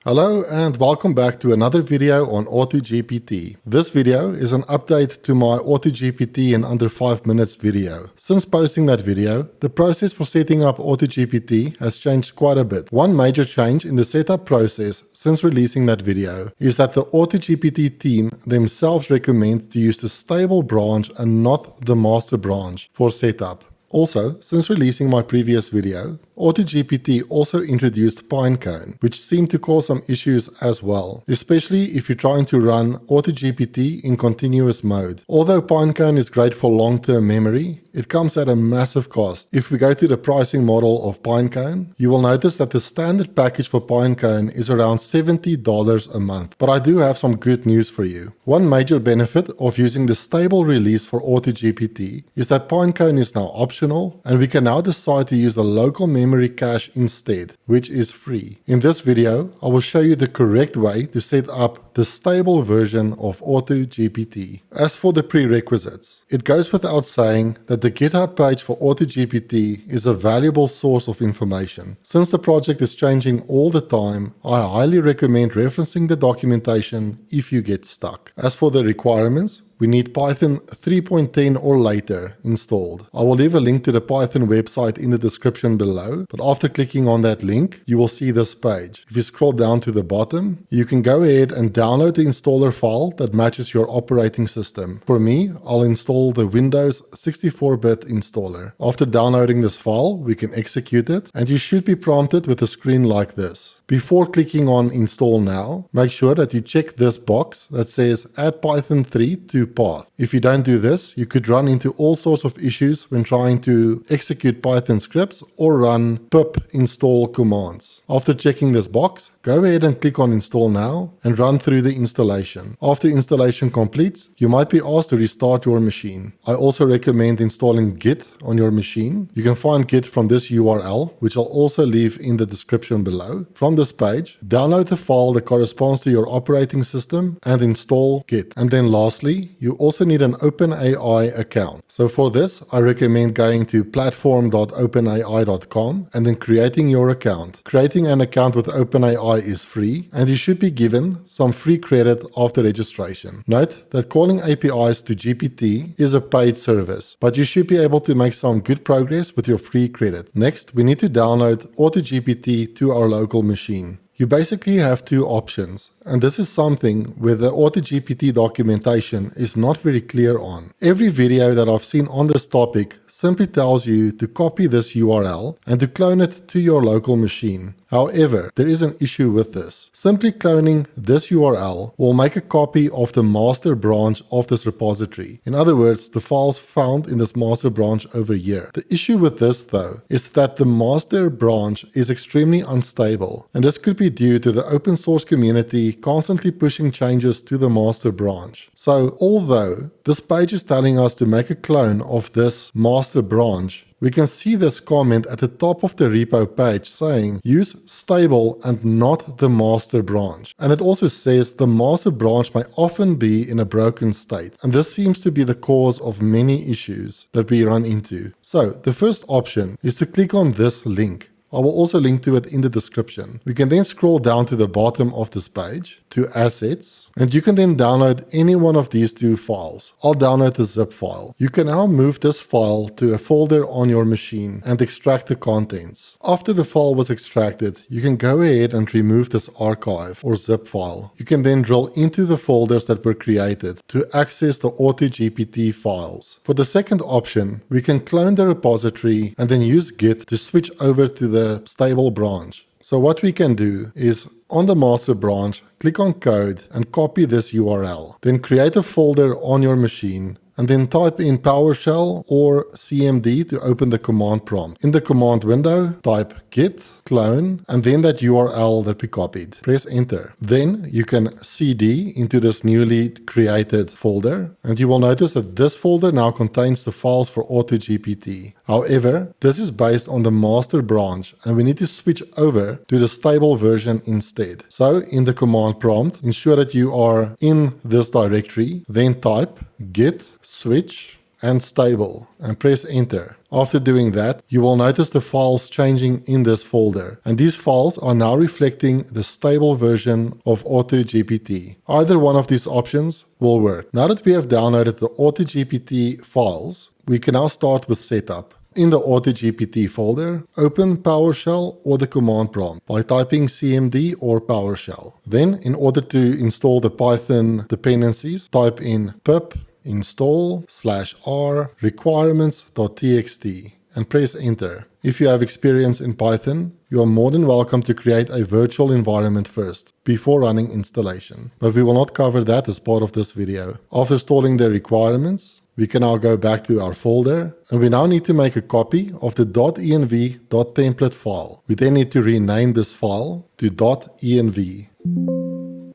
Hello and welcome back to another video on AutoGPT. This video is an update to my AutoGPT in under 5 minutes video. Since posting that video, the process for setting up AutoGPT has changed quite a bit. One major change in the setup process since releasing that video is that the AutoGPT team themselves recommend to use the stable branch and not the master branch for setup. Also, since releasing my previous video, AutoGPT also introduced Pinecone, which seemed to cause some issues as well, especially if you're trying to run AutoGPT in continuous mode. Although Pinecone is great for long-term memory, it comes at a massive cost. If we go to the pricing model of Pinecone, you will notice that the standard package for Pinecone is around $70 a month. But I do have some good news for you. One major benefit of using the stable release for AutoGPT is that Pinecone is now optional, and we can now decide to use the local memory cache instead, which is free. In this video, I will show you the correct way to set up the stable version of AutoGPT. As for the prerequisites, it goes without saying that the GitHub page for AutoGPT is a valuable source of information. Since the project is changing all the time, I highly recommend referencing the documentation if you get stuck. As for the requirements, we need Python 3.10 or later installed. I will leave a link to the Python website in the description below, but after clicking on that link, you will see this page. If you scroll down to the bottom, you can go ahead and download the installer file that matches your operating system. For me, I'll install the Windows 64-bit installer. After downloading this file, we can execute it, and you should be prompted with a screen like this. Before clicking on Install Now, make sure that you check this box that says Add Python 3 to Path. If you don't do this, you could run into all sorts of issues when trying to execute Python scripts or run pip install commands. After checking this box, go ahead and click on Install Now and run through the installation. After installation completes, you might be asked to restart your machine. I also recommend installing Git on your machine. You can find Git from this URL, which I'll also leave in the description below. From this page, download the file that corresponds to your operating system and install Git. And then lastly, you also need an OpenAI account. So for this, I recommend going to platform.openai.com and then creating your account. Creating an account with OpenAI is free, and you should be given some free credit after registration. Note that calling APIs to GPT is a paid service, but you should be able to make some good progress with your free credit. Next, we need to download AutoGPT to our local machine. You basically have two options, and this is something where the AutoGPT documentation is not very clear on. Every video that I've seen on this topic simply tells you to copy this URL and to clone it to your local machine. However, there is an issue with this. Simply cloning this URL will make a copy of the master branch of this repository. In other words, the files found in this master branch over here. The issue with this though is that the master branch is extremely unstable, and this could be due to the open source community constantly pushing changes to the master branch. So although this page is telling us to make a clone of this master branch, we can see this comment at the top of the repo page saying use stable and not the master branch. And it also says the master branch may often be in a broken state. And this seems to be the cause of many issues that we run into. So the first option is to click on this link. I will also link to it in the description. We can then scroll down to the bottom of this page to Assets, and you can then download any one of these two files. I'll download the zip file. You can now move this file to a folder on your machine and extract the contents. After the file was extracted, you can go ahead and remove this archive or zip file. You can then drill into the folders that were created to access the AutoGPT files. For the second option, we can clone the repository and then use Git to switch over to the stable branch. So what we can do is on the master branch, click on code and copy this URL. Then create a folder on your machine and then type in PowerShell or CMD to open the command prompt. In the command window, type git clone and then that URL that we copied. Press enter. Then you can cd into this newly created folder, and you will notice that this folder now contains the files for AutoGPT. However, this is based on the master branch and we need to switch over to the stable version instead. So in the command prompt, ensure that you are in this directory, then type git switch and stable and press enter. After doing that, you will notice the files changing in this folder, and these files are now reflecting the stable version of AutoGPT. Either one of these options will work. Now that we have downloaded the AutoGPT files, we can now start with setup. In the AutoGPT folder, open PowerShell or the command prompt by typing cmd or PowerShell. Then, in order to install the Python dependencies, type in pip install/r requirements.txt and press enter. If you have experience in Python, you are more than welcome to create a virtual environment first, before running installation. But we will not cover that as part of this video. After installing the requirements, we can now go back to our folder, and we now need to make a copy of the .env.template file. We then need to rename this file to .env.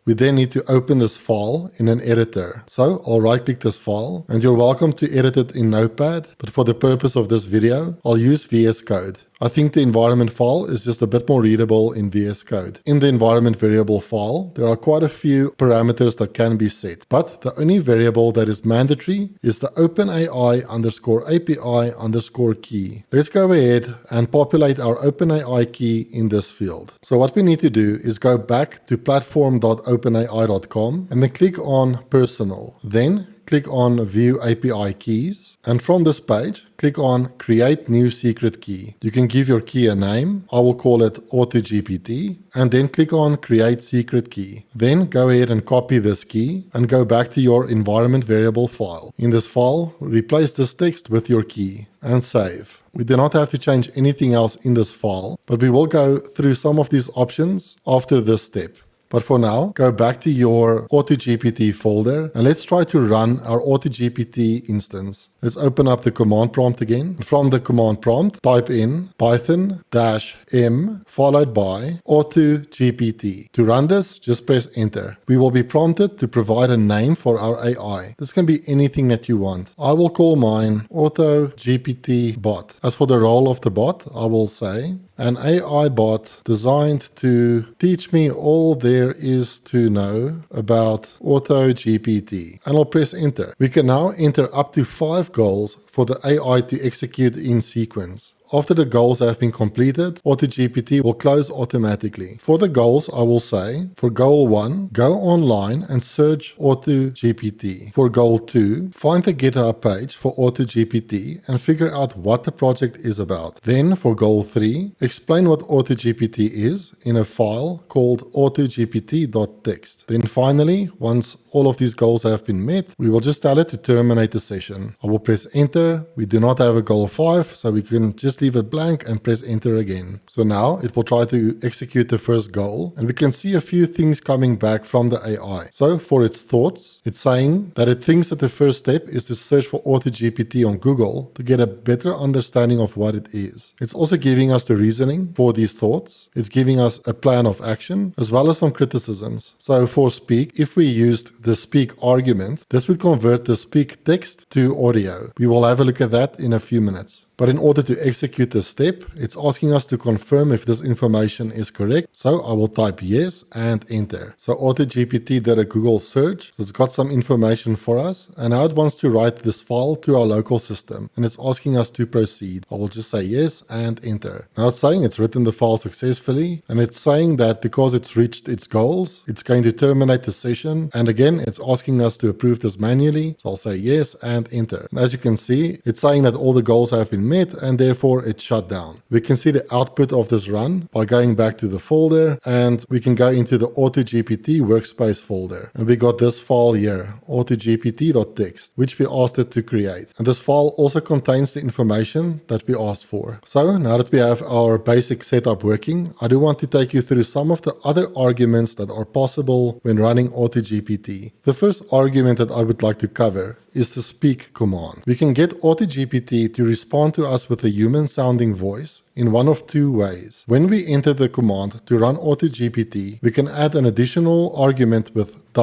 We then need to open this file in an editor. So I'll right click this file, and you're welcome to edit it in Notepad, but for the purpose of this video, I'll use VS Code. I think the environment file is just a bit more readable in VS Code. In the environment variable file, there are quite a few parameters that can be set, but the only variable that is mandatory is the OpenAI_API_key. Let's go ahead and populate our OpenAI key in this field. So what we need to do is go back to platform.openai.com and then click on Personal. Then click on View API Keys, and from this page, click on Create New Secret Key. You can give your key a name. I will call it AutoGPT, and then click on Create Secret Key. Then go ahead and copy this key and go back to your environment variable file. In this file, replace this text with your key and save. We do not have to change anything else in this file, but we will go through some of these options after this step. But for now, go back to your AutoGPT folder and let's try to run our AutoGPT instance. Let's open up the command prompt again. From the command prompt, type in Python-m followed by AutoGPT. To run this, just press enter. We will be prompted to provide a name for our AI. This can be anything that you want. I will call mine AutoGPT bot. As for the role of the bot, I will say an AI bot designed to teach me all there is to know about AutoGPT. And I'll press enter. We can now enter up to 5 goals for the AI to execute in sequence. After the goals have been completed, AutoGPT will close automatically. For the goals, I will say, for goal 1, go online and search AutoGPT. For goal 2, find the GitHub page for AutoGPT and figure out what the project is about. Then for goal 3, explain what AutoGPT is in a file called autogpt.txt. Then finally, once all of these goals have been met, we will just tell it to terminate the session. I will press enter. We do not have a goal 5, so we can just leave it blank and press enter again. So now it will try to execute the first goal, and we can see a few things coming back from the AI. So for its thoughts, it's saying that it thinks that the first step is to search for AutoGPT on Google to get a better understanding of what it is. It's also giving us the reasoning for these thoughts. It's giving us a plan of action as well as some criticisms. So for speak, if we used the speak argument, this would convert the speak text to audio. We will have a look at that in a few minutes. But in order to execute this step, it's asking us to confirm if this information is correct. So I will type yes and enter. So AutoGPT did a Google search. So it's got some information for us. And now it wants to write this file to our local system. And it's asking us to proceed. I will just say yes and enter. Now it's saying it's written the file successfully. And it's saying that because it's reached its goals, it's going to terminate the session. And again, it's asking us to approve this manually. So I'll say yes and enter. And as you can see, it's saying that all the goals have been met and therefore it shut down. We can see the output of this run by going back to the folder, and we can go into the AutoGPT workspace folder. And we got this file here, autogpt.txt, which we asked it to create. And this file also contains the information that we asked for. So now that we have our basic setup working, I do want to take you through some of the other arguments that are possible when running AutoGPT. The first argument that I would like to cover is the speak command. We can get AutoGPT to respond to us with a human-sounding voice in one of 2 ways. When we enter the command to run AutoGPT, we can add an additional argument with ~,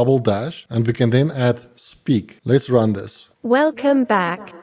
and we can then add speak. Let's run this. Welcome back.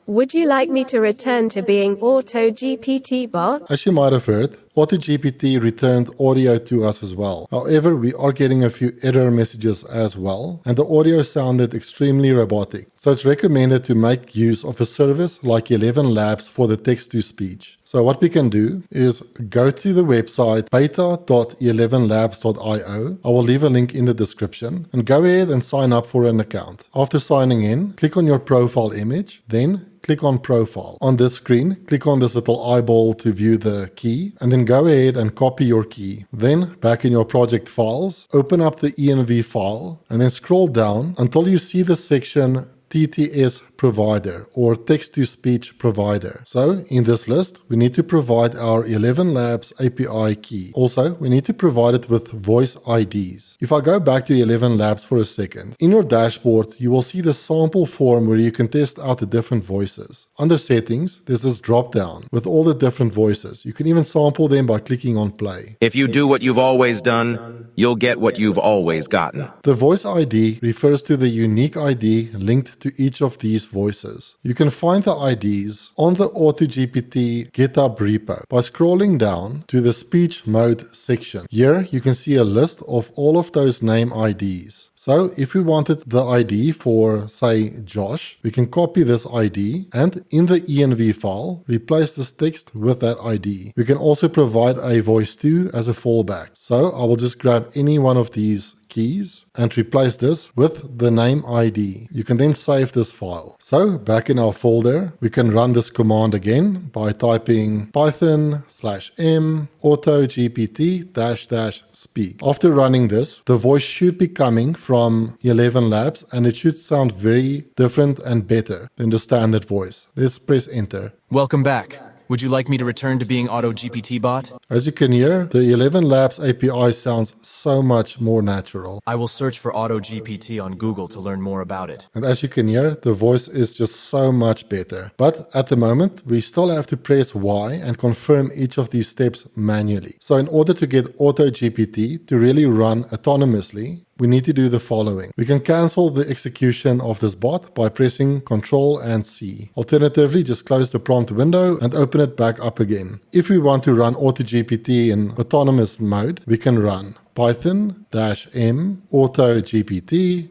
Would you like me to return to being AutoGPT bot? As you might have heard, AutoGPT returned audio to us as well. However, we are getting a few error messages as well, and the audio sounded extremely robotic. So it's recommended to make use of a service like 11 Labs for the text-to-speech. So what we can do is go to the website beta.11labs.io. I will leave a link in the description, and go ahead and sign up for an account. After signing in, click on your profile image, then click on Profile. On this screen, click on this little eyeball to view the key, and then go ahead and copy your key. Then, back in your project files, open up the env file, and then scroll down until you see the section TTS provider or text-to-speech provider. So in this list, we need to provide our 11 Labs API key. Also, we need to provide it with voice IDs. If I go back to 11 Labs for a second, in your dashboard, you will see the sample form where you can test out the different voices. Under settings, there's this drop down with all the different voices. You can even sample them by clicking on play. If you do what you've always done, you'll get what you've always gotten. The voice ID refers to the unique ID linked to each of these voices. You can find the IDs on the AutoGPT GitHub repo by scrolling down to the speech mode section. Here you can see a list of all of those name IDs. So if we wanted the ID for, say, Josh, we can copy this ID and in the env file, replace this text with that ID. We can also provide a voice2 as a fallback. So I will just grab any one of these keys and replace this with the name ID. You can then save this file. So back in our folder, we can run this command again by typing python/m AutoGPT -speak. After running this, the voice should be coming from 11 Labs and it should sound very different and better than the standard voice. Let's press enter. Welcome back. Would you like me to return to being AutoGPT bot? As you can hear, the 11 Labs API sounds so much more natural. I will search for AutoGPT on Google to learn more about it. And as you can hear, the voice is just so much better. But at the moment, we still have to press Y and confirm each of these steps manually. So in order to get AutoGPT to really run autonomously, we need to do the following. We can cancel the execution of this bot by pressing Ctrl and C. Alternatively, just close the prompt window and open it back up again. If we want to run AutoGPT in autonomous mode, we can run python-m AutoGPT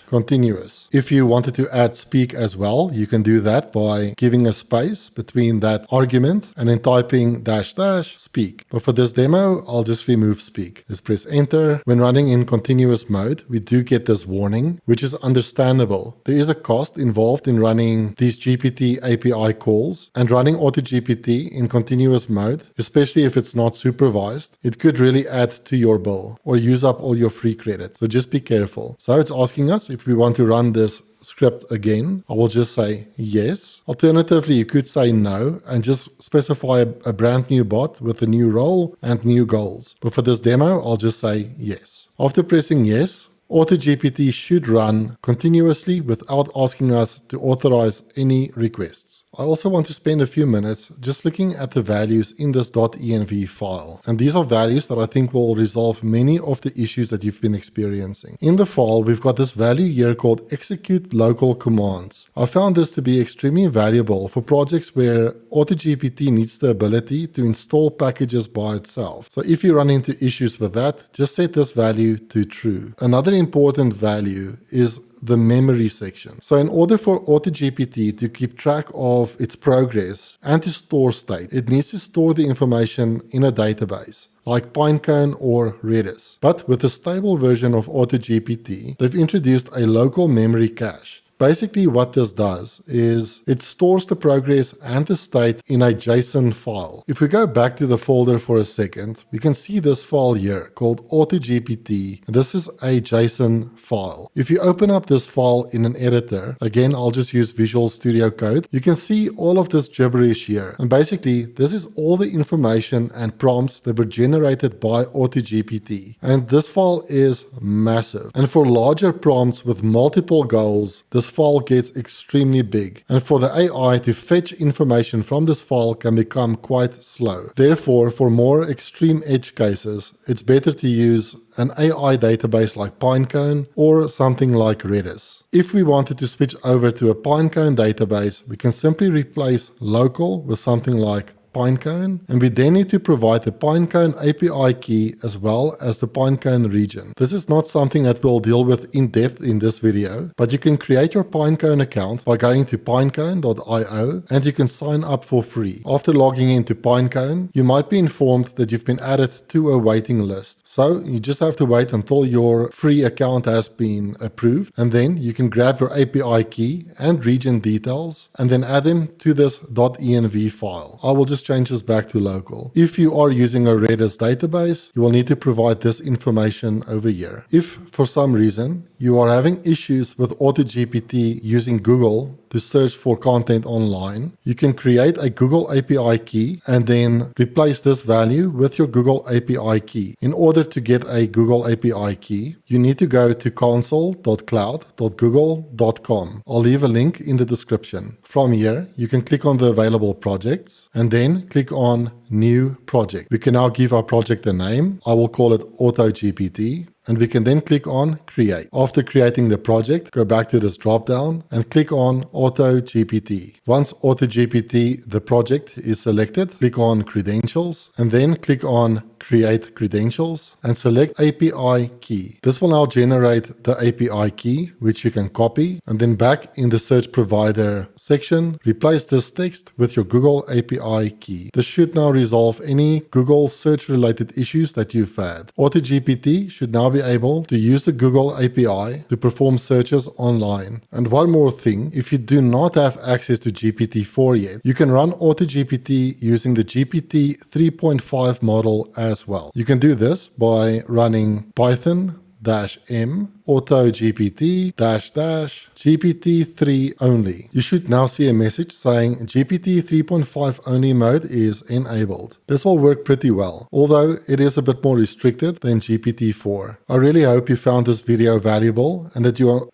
continuous. If you wanted to add speak as well, you can do that by giving a space between that argument and then typing --speak. But for this demo, I'll just remove speak. Let's press enter. When running in continuous mode, we do get this warning, which is understandable. There is a cost involved in running these GPT API calls, and running AutoGPT in continuous mode, especially if it's not supervised, it could really add to your bill or use up all your free credit. So just be careful. So it's asking us if we want to run this script again. I will just say yes. Alternatively, you could say no and just specify a brand new bot with a new role and new goals. But for this demo, I'll just say yes. After pressing yes, AutoGPT should run continuously without asking us to authorize any requests. I also want to spend a few minutes just looking at the values in this .env file. And these are values that I think will resolve many of the issues that you've been experiencing. In the file, we've got this value here called execute local commands. I found this to be extremely valuable for projects where AutoGPT needs the ability to install packages by itself. So if you run into issues with that, just set this value to true. Another important value is the memory section. So in order for AutoGPT to keep track of its progress and to store state, it needs to store the information in a database like Pinecone or Redis. But with the stable version of AutoGPT, they've introduced a local memory cache. Basically what this does is it stores the progress and the state in a JSON file. If we go back to the folder for a second, we can see this file here called AutoGPT. This is a JSON file. If you open up this file in an editor, again, I'll just use Visual Studio Code, you can see all of this gibberish here. And basically, this is all the information and prompts that were generated by AutoGPT. And this file is massive. And for larger prompts with multiple goals, this file gets extremely big, and for the AI to fetch information from this file can become quite slow. Therefore, for more extreme edge cases, it's better to use an AI database like Pinecone or something like Redis. If we wanted to switch over to a Pinecone database, we can simply replace local with something like Pinecone, and we then need to provide the Pinecone API key as well as the Pinecone region. This is not something that we'll deal with in depth in this video, but you can create your Pinecone account by going to pinecone.io and you can sign up for free. After logging into Pinecone, you might be informed that you've been added to a waiting list. So you just have to wait until your free account has been approved, and then you can grab your API key and region details and then add them to this .env file. I will just change this back to local. If you are using a Redis database, you will need to provide this information over here. If for some reason you are having issues with AutoGPT using Google to search for content online, you can create a Google API key and then replace this value with your Google API key. In order to get a Google API key, you need to go to console.cloud.google.com. I'll leave a link in the description. From here, you can click on the available projects and then click on New Project. We can now give our project a name. I will call it AutoGPT. And we can then click on Create. After creating the project, go back to this drop-down and click on AutoGPT. Once AutoGPT, the project, is selected, click on Credentials and then click on Create Credentials and select API Key. This will now generate the API key, which you can copy, and then back in the Search Provider section, replace this text with your Google API key. This should now resolve any Google search-related issues that you've had. AutoGPT should now be able to use the Google API to perform searches online. And one more thing, if you do not have access to GPT-4 yet, you can run AutoGPT using the GPT 3.5 model as well. You can do this by running Python-m AutoGPT GPT-3 only. You should now see a message saying GPT 3.5 only mode is enabled. This will work pretty well, although it is a bit more restricted than GPT-4. I really hope you found this video valuable and that you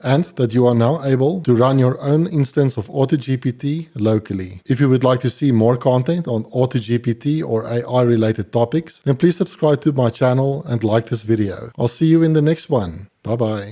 are now able to run your own instance of AutoGPT locally. If you would like to see more content on AutoGPT or AI related topics, then please subscribe to my channel and like this video. I'll see you in the next one. Bye bye.